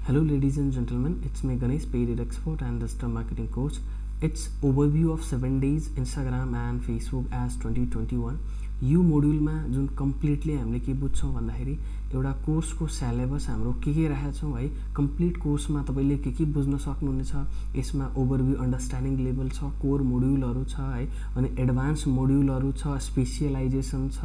Hello ladies and gentlemen, it's me Ganesh Paid Expert and Digital Marketing Coach. It's overview of 7 days Instagram and Facebook as 2021. यो मोड्युलमा जुन completely हामीले के बुझ्छौं भन्दाखेरि एउटा कोर्सको syllabus हाम्रो के राखेका छौं है। कम्प्लिट कोर्समा तपाईले के बुझ्न सक्नुहुनेछ। यसमा ओभरभ्यू अन्डरस्ट्यान्डिङ लेभल छ, कोर मोड्युलहरु छ है, अनि एडभान्स मोड्युलहरु छ, स्पेशलाइजेसन छ,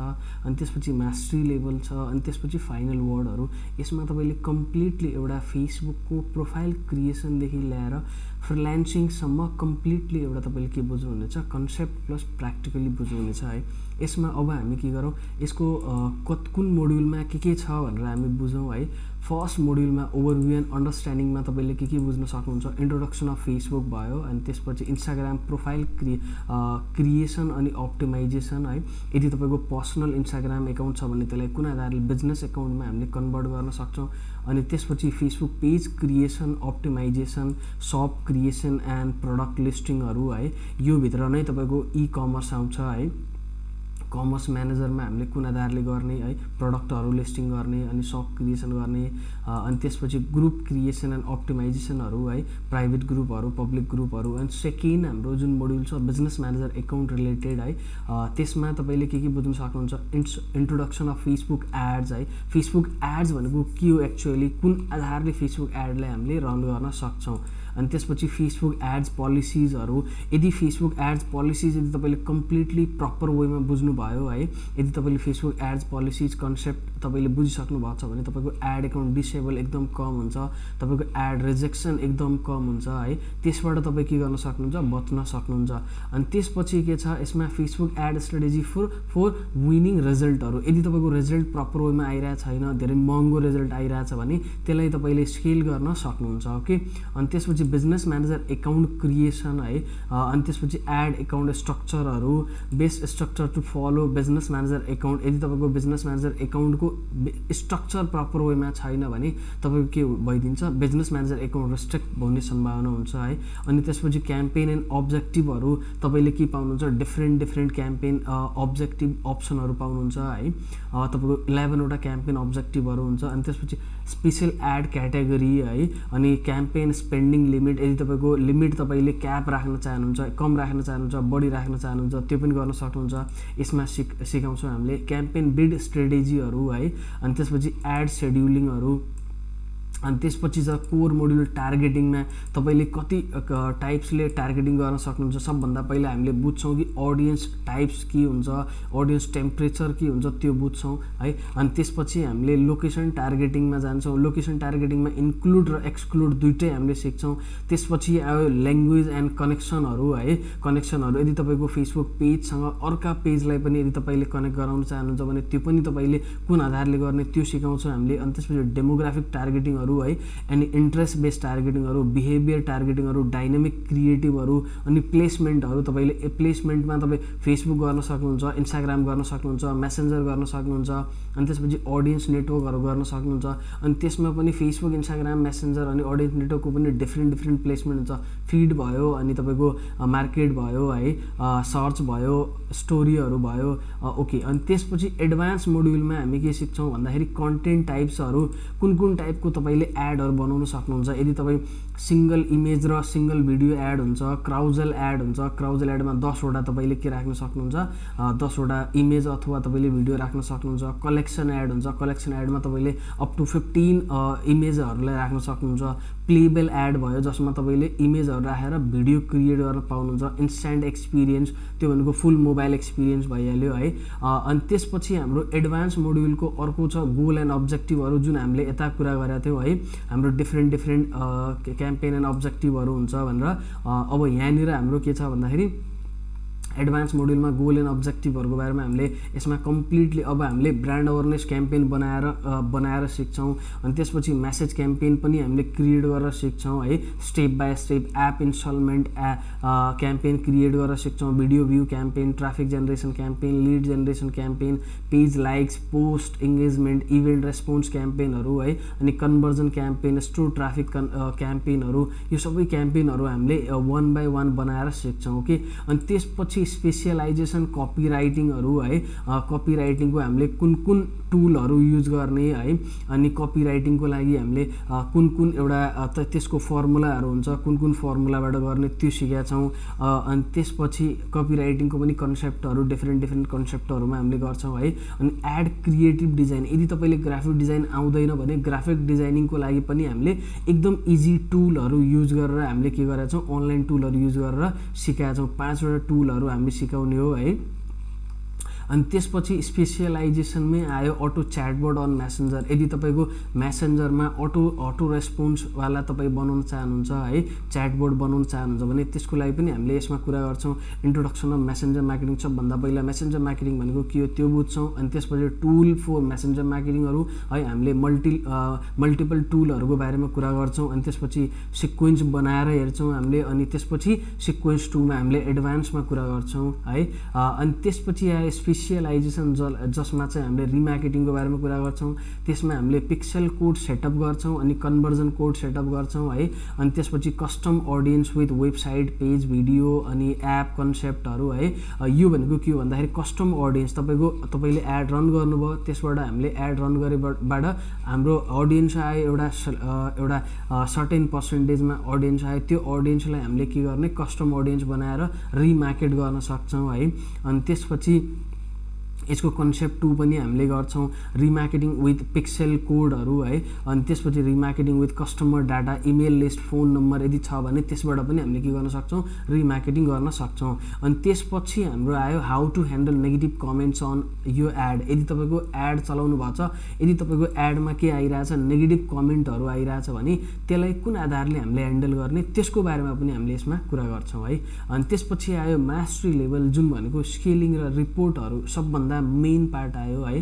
अनि त्यसपछि मास्टरी लेभल छ, अनि त्यसपछि फाइनल वर्डहरु। यसमा तपाईले कम्प्लिटली एउटा फेसबुकको प्रोफाइल क्रिएसन देखि लिएर फ्रीलान्सिङ सम्म कम्प्लिटली एउटा तपाईले के बुझ्नुहुनेछ, कन्सेप्ट प्लस प्र्याक्टिकली बुझ्नुहुनेछ है। यसमा अब हामी के गरौँ, यसको कुन मोड्युलमा के छ भनेर हामी बुझौँ है। फर्स्ट मोड्युलमा ओभरभ्यू एन्ड अन्डरस्ट्यान्डिङमा तपाईले के बुझ्न सक्नुहुन्छ। इन्ट्रोडक्सन अफ फेसबुक भयो, अनि त्यसपछि इन्स्टाग्राम प्रोफाइल क्रिएसन अनि अप्टिमाइजेसन है। यदि तपाईको पर्सनल इन्स्टाग्राम एकाउन्ट छ भने त्यसलाई कुन आधारले बिजनेस एकाउन्टमा हामीले कन्भर्ट गर्न सक्छौं। अनि त्यसपछि फेसबुक पेज क्रिएसन, अप्टिमाइजेसन, शप क्रिएसन एन्ड प्रोडक्ट लिस्टिङहरु है। यो भित्र नै तपाईको ई-कमर्स आउँछ है। कमर्स म्यानेजरमा हामीले कुन आधारले गर्ने है, प्रोडक्टहरु लिस्टिङ गर्ने, अनि शप क्रिएसन गर्ने, अनि त्यसपछि ग्रुप क्रिएसन एन्ड अप्टिमाइजेसनहरु है, प्राइभेट ग्रुपहरु, पब्लिक ग्रुपहरु। अनि सेकेन्ड हाम्रो जुन मोड्युल छ बिजनेस म्यानेजर एकाउन्ट रिलेटेड है, त्यसमा तपाईले के बुझ्न सक्नुहुन्छ। इन्ट्रोडक्सन अफ फेसबुक एड्स है। फेसबुक एड्स भनेको के हो एक्चुअली, कुन आधारले फेसबुक एडलाई हामीले रन गर्न सक्छौं। अनि त्यसपछि फेसबुक एड्स पोलिसीजहरु। यदि फेसबुक एड्स पोलिसीज यदि तपाईले कम्प्लिटली प्रपर वेमा बुझ्नु भयो है, यदि तपाईले फेसबुक एड्स पोलिसीज कन्सेप्ट तपाईले बुझिसक्नु भएको छ भने तपाईको एड एकाउन्ट डिसेबल एकदम कम हुन्छ, तपाईको एड रिजेक्सन एकदम कम हुन्छ है। त्यसबाट तपाई के गर्न सक्नुहुन्छ, बच्न सक्नुहुन्छ। अनि त्यसपछि के छ, यसमा Facebook ad strategy for winning रिजल्टहरु। यदि तपाईको रिजल्ट प्रपर वेमा आइरहेको छैन, धेरै महँगो रिजल्ट आइरहेछ भने त्यसलाई तपाईले स्केल गर्न सक्नुहुन्छ। ओके, अनि त्यसपछि बिजनेस म्यानेजर एकाउन्ट क्रिएसन है, अनि त्यसपछि एड एकाउन्ट स्ट्रक्चरहरु, best structure to follow business manager account. यदि तपाईको बिजनेस म्यानेजर एकाउन्टको स्ट्रक्चर प्रपर वेमा छैन भने तपाईको के भइदिन्छ, बिजनेस म्यानेजर एकाउन्ट रिस्ट्रिक्ट हुने सम्भावना हुन्छ है। अनि त्यसपछि क्याम्पेन एन्ड अब्जेक्टिभहरु तपाईले के पाउनुहुन्छ, डिफरेन्ट क्याम्पेन अब्जेक्टिभ अप्सनहरु पाउनुहुन्छ है। तपाईको 11 वटा क्याम्पेन अब्जेक्टिभहरु हुन्छ। अनि त्यसपछि स्पेशल एड क्याटेगोरी है, अनि क्याम्पेन स्पेन्डिङ लिमिट। यदि तपाईको लिमिट तपाईले क्याप राख्न चाहनुहुन्छ, कम राख्न चाहनुहुन्छ, बढी राख्न चाहनुहुन्छ, त्यो पनि गर्न सक्नुहुन्छ। यसमा सिकाउँछौं हामीले क्याम्पेन बिड स्ट्र्याटेजीहरु है। अनि त्यसपछि एड शेड्युलिङहरु। अनि त्यसपछि छ कोर मोड्युल टार्गेटिङमा तपाईले कति टाइप्सले टार्गेटिङ गर्न सक्नुहुन्छ। सबभन्दा पहिला हामीले बुझ्छौं कि ऑडियन्स टाइप्स के हुन्छ, ऑडियन्स टेम्परेचर के हुन्छ, त्यो बुझ्छौं है। अनि त्यसपछि हामीले लोकेसन टार्गेटिङमा जान्छौं। लोकेसन टार्गेटिङमा इन्क्लुड र एक्सक्लुड दुईटै हामीले सिक्छौं। त्यसपछि आयो ल्याङ्ग्वेज एन्ड कनेक्सनहरु है। कनेक्सनहरु यदि तपाईको फेसबुक पेजसँग अर्का पेजलाई पनि यदि तपाईले कनेक्ट गराउन चाहनुहुन्छ भने त्यो पनि तपाईले कुन आधारले गर्ने त्यो सिकाउँछौं हामीले। अनि त्यसपछि डेमोग्राफिक टार्गेटिङ है, अनि इन्ट्रेस्ट बेस्ड टार्गेटिङहरु, बिहेभियर टार्गेटिङहरु, डाइनामिक क्रिएटिभहरु, अनि प्लेसमेन्टहरु। तपाईले प्लेसमेन्टमा तपाई फेसबुक गर्न सक्नुहुन्छ, इन्स्टाग्राम गर्न सक्नुहुन्छ, मेसेन्जर गर्न सक्नुहुन्छ, अनि त्यसपछि ऑडियन्स नेटवर्कहरु गर्न सक्नुहुन्छ। अनि त्यसमा पनि फेसबुक, इन्स्टाग्राम, मेसेन्जर अनि ऑडियन्स नेटवर्कको पनि डिफरेन्ट प्लेसमेन्ट हुन्छ। फिड भयो, अनि तपाईको मार्केट भयो है, सर्च भयो, स्टोरीहरु भयो। ओके, अनि त्यसपछि एडभान्स मोड्युलमा हामी के सिक्छौं भन्दाखेरि कन्टेन्ट टाइप्सहरु, कुन टाइपको तपाईले एडहरु बनाउन सक्नुहुन्छ। यदि तपाई सिंगल इमेज र सिंगल भिडियो एड हुन्छ, क्राउजल एड हुन्छ, क्राउजल एडमा 10 वटा तपाईले के राख्न सक्नुहुन्छ, 10 वटा इमेज अथवा तपाईले भिडियो राख्न सक्नुहुन्छ। कलेक्सन एड हुन्छ, कलेक्सन एडमा तपाईले अप टु 15 इमेजहरुलाई राख्न सक्नुहुन्छ। प्लेबल एड भयो, जसमा तपाईले इमेजहरु राखेर भिडियो क्रिएट गर्न पाउनुहुन्छ। इन्स्ट्यान्ट एक्सपिरियन्स, त्यो भनेको फुल मोबाइल एक्सपिरियन्स भइहाल्यो है। अनि त्यसपछि हाम्रो एडभान्स मोड्युलको अर्को छ गोल एन्ड अब्जेक्टिभहरु, जुन हामीले यता कुरा गरेका थियौं है। हाम्रो डिफरेन्ट क्याम्पेन एन्ड अब्जेक्टिभहरु हुन्छ भनेर। अब यहाँनिर हाम्रो के छ भन्दाखेरि एडभान्स मोड्युलमा गोल एन्ड अब्जेक्टिभहरुको बारेमा हामीले यसमा कम्प्लिटली अब हामीले ब्रान्ड अवेरनेस क्याम्पेन बनाएर सिक्छौं। अनि त्यसपछि मेसेज क्याम्पेन पनि हामीले क्रिएट गरेर सिक्छौं है। Step by step app instalment campaign create गरेर सिक्छौं। Video view campaign, traffic generation campaign, lead generation campaign, page likes, post engagement, event response क्याम्पेनहरु है, अनि कन्भर्जन क्याम्पेन, स्टोर ट्राफिक क्याम्पेनहरु। यो सबै क्याम्पेनहरु हामीले 1 बाइ 1 बनाएर सिक्छौं। ओके, अनि त्यसपछि स्पेशलाइजेसन कपीराइटिङहरु है कपीराइटिङको हामीले कुन कुन टुलहरु युज गर्ने है अनि कपीराइटिङको लागि हामीले कुन कुन एउटा त्यसको फर्मुलाहरु हुन्छ कुन कुन फर्मुलाबाट गर्ने त्यो सिकेका छौं अनि त्यसपछि कपीराइटिङको पनि कन्सेप्टहरु डिफरेन्ट कन्सेप्टहरुमा हामीले गर्छौं है अनि एड क्रिएटिभ डिजाइन यदि तपाईले ग्राफिक डिजाइन आउँदैन भने ग्राफिक डिजाइनिङको लागि पनि हामीले एकदम इजी टुलहरु युज गरेर हामीले के गरेका छौं अनलाइन टुलहरु युज गरेर सिकाएका छौं 5 वटा टुलहरु हामीले सिकाउने हो है अनि त्यसपछि स्पेशलाइजेसनमै आयो अटो च्याटबोट अन मेसेन्जर यदि तपाईको मेसेन्जरमा अटो रेस्पोन्स वाला तपाई बनाउन चाहनुहुन्छ है च्याटबोट बनाउन चाहनुहुन्छ भने त्यसको लागि पनि हामीले यसमा कुरा गर्छौं इन्ट्रोडक्सन अफ मेसेन्जर मार्केटिङ सबभन्दा पहिला मेसेन्जर मार्केटिङ भनेको के हो त्यो बुझ्छौं अनि त्यसपछि टुल फर मेसेन्जर मार्केटिङहरु है हामीले मल्टिपल टुलहरुको बारेमा कुरा गर्छौं अनि त्यसपछि सिक्वेन्स बनाएर हेर्छौं हामीले अनि त्यसपछि सिक्वेन्स 2 मा हामीले एडभान्समा कुरा गर्छौं है अनि त्यसपछि आयो स्पेशलाइजेसन जसमा चाहिँ हामीले रिमार्केटिङको बारेमा कुरा गर्छौं त्यसमा हामीले पिक्सल कोड सेटअप गर्छौं अनि कन्भर्जन कोड सेटअप गर्छौं है अनि त्यसपछि custom audience with website page video अनि एप कन्सेप्टहरु है यो भनेको के हो भन्दाखेरि कस्टम ऑडियन्स तपाईले एड रन गर्नुभयो त्यसबाट हामीले एड रन गरेबाट हाम्रो ऑडियन्स आयो एउटा सर्टेन पर्सेन्टेजमा ऑडियन्स आयो त्यो ऑडियन्सलाई हामीले के गर्ने कस्टम ऑडियन्स बनाएर रिमार्केट गर्न सक्छौं है अनि त्यसपछि यसको कन्सेप्ट 2 पनि हामीले गर्छौं रिमार्केटिङ विथ पिक्सल कोडहरु है अनि त्यसपछि remarketing with customer data email list phone number यदि छ भने त्यसबाट पनि हामीले के गर्न सक्छौं रिमार्केटिङ गर्न सक्छौं अनि त्यसपछि हाम्रो आयो how to handle negative comments on यो एड यदि तपाईको एड चलाउनु भएको छ यदि तपाईको एडमा के आइराछ नेगेटिभ कमेन्टहरु आइराछ भने त्यसलाई कुन आधारले हामीले ह्यान्डल गर्ने त्यसको बारेमा पनि हामीले यसमा कुरा गर्छौं है अनि त्यसपछि आयो मास्टरी लेभल जुन भनेको स्केलिङ र रिपोर्टहरु सबभन्दा मेन पार्ट आयो है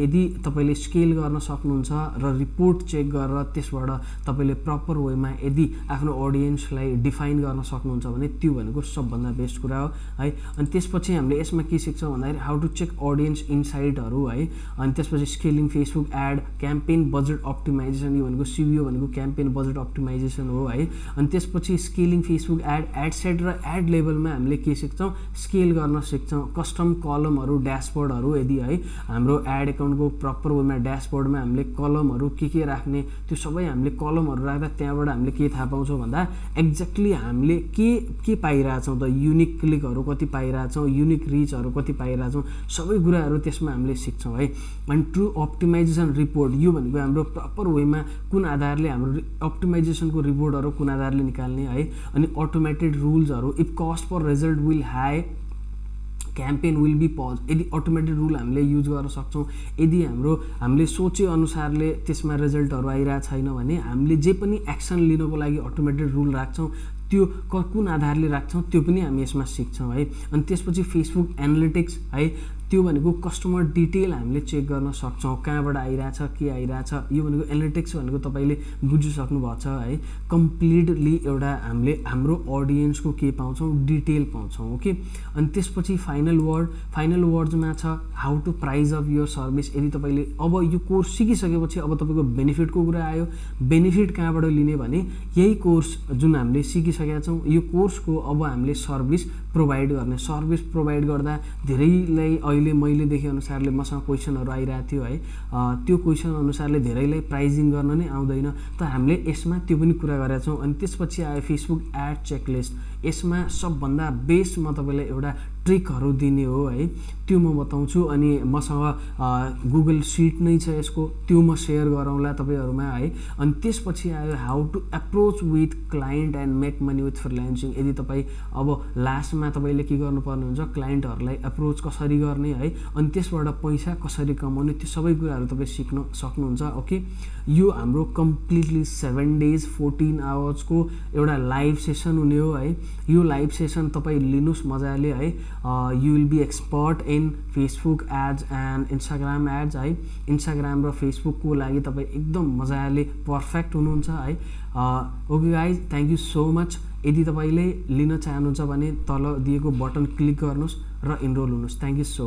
यदि तपाईले स्केल गर्न सक्नुहुन्छ र रिपोर्ट चेक गरेर त्यसबाट तपाईले प्रपर वेमा यदि आफ्नो ऑडियन्सलाई डिफाइन गर्न सक्नुहुन्छ भने त्यो भनेको सबभन्दा बेस्ट कुरा हो है अनि त्यसपछि हामीले यसमा के सिक्छौं भन्दाखेरि हाउ टु चेक ऑडियन्स इनसाइटहरु है अनि त्यसपछि scaling Facebook ad campaign budget optimisation यो भनेको सीबीओ भनेको क्याम्पेन बजेट अप्टिमाइजेसन हो है अनि त्यसपछि स्केलिङ फेसबुक एड सेट र एड लेभलमा हामीले के सिक्छौं स्केल गर्न सिक्छौं कस्टम कलमहरु ड्याशबोर्डहरु यदि है हाम्रो एड अकाउन्टको प्रपर वेमा ड्याशबोर्डमा हामीले कलमहरु के राख्ने त्यो सबै हामीले कलमहरु राख्दा त्यहाँबाट हामीले के थाहा पाउँछौं भन्दा एक्ज्याक्टली हामीले के पाइराछौं त युनिक क्लिकहरु कति पाइराछौं युनिक रिचहरु कति पाइराछौं सबै कुराहरु त्यसमा हामीले सिक्छौं है अनि ट्रु अप्टिमाइजेसन रिपोर्ट यो भनेको हाम्रो प्रपर वेमा कुन आधारले हाम्रो अप्टिमाइजेसनको रिपोर्टहरु कुन आधारले निकाल्ने है अनि अटोमेटेड रुल्सहरु if cost per result will high campaign will be pause यदि अटोमेटेड रुल हामीले युज गर्न सक्छौं यदि हामीले सोचे अनुसारले त्यसमा रिजल्टहरु आइरा छैन भने हामीले जे पनि एक्सन लिनको लागि अटोमेटेड रुल राख्छौं त्यो कुन आधारले राख्छौं त्यो पनि हामी यसमा सिक्छौं है अनि त्यसपछि फेसबुक एनालिटिक्स है त्यो भनेको कस्टमर डिटेल हामीले चेक गर्न सक्छौं कहाँबाट आइराछ के आइराछ यो भनेको एनालिटिक्स भनेको तपाईले बुझिसक्नु भएको छ है कम्प्लिटली एउटा हामीले हाम्रो ऑडियन्सको के पाउँछौं डिटेल पाउँछौं ओके अनि त्यसपछि फाइनल वर्ड्समा छ how to price of your service यदि तपाईले अब यो कोर्स सिकिसकेपछि अब तपाईको बेनिफिटको कुरा आयो बेनिफिट कहाँबाट लिने भने यही कोर्स जुन हामीले सिकिसकेका छौं यो कोर्सको अब हामीले सर्भिस प्रोवाइड गर्ने सर्भिस प्रोवाइड गर्दा धेरैलाई अहिले मैले देखे अनुसारले मसँग क्वेशनहरु आइरा थियो है त्यो क्वेशन अनुसारले धेरैलाई प्राइजिङ गर्न नै आउँदैन त हामीले यसमा त्यो पनि कुरा गरेका छौं अनि त्यसपछि आयो फेसबुक एड चेकलिस्ट यसमा सबभन्दा बेस्ट म तपाईलाई एउटा ट्रिकहरु दिने हो है त्यो म बताउँछु अनि मसँग गुगल शीट नै छ यसको त्यो म शेयर गरौँला तपाईहरुमा है अनि त्यसपछि आयो how to approach with client and make money with फ्रीलान्सिङ यदि तपाई अब लास्टमा तपाईले के गर्नुपर्ने हुन्छ क्लाइन्टहरुलाई अप्रोच कसरी गर्ने है अनि त्यसबाट पैसा कसरी कमाउने त्यो सबै कुराहरु तपाई सिक्न सक्नुहुन्छ ओके यो हाम्रो कम्प्लिटली 7 डेज 14 आवर्स को एउटा लाइभ सेसन हुने हो है यो लाइभ सेसन तपाई लिनुस् मजाले है you will be expert in Facebook ads and Instagram ads है Instagram र Facebook को लागि तपाई एकदम मजाले पर्फेक्ट हुनुहुन्छ है okay guys thank you so much यदि तपाईले लिन चाहनुहुन्छ भने तल दिएको बटन क्लिक गर्नुस् र इनरोल हुनुस् थ्यांक यू सो मच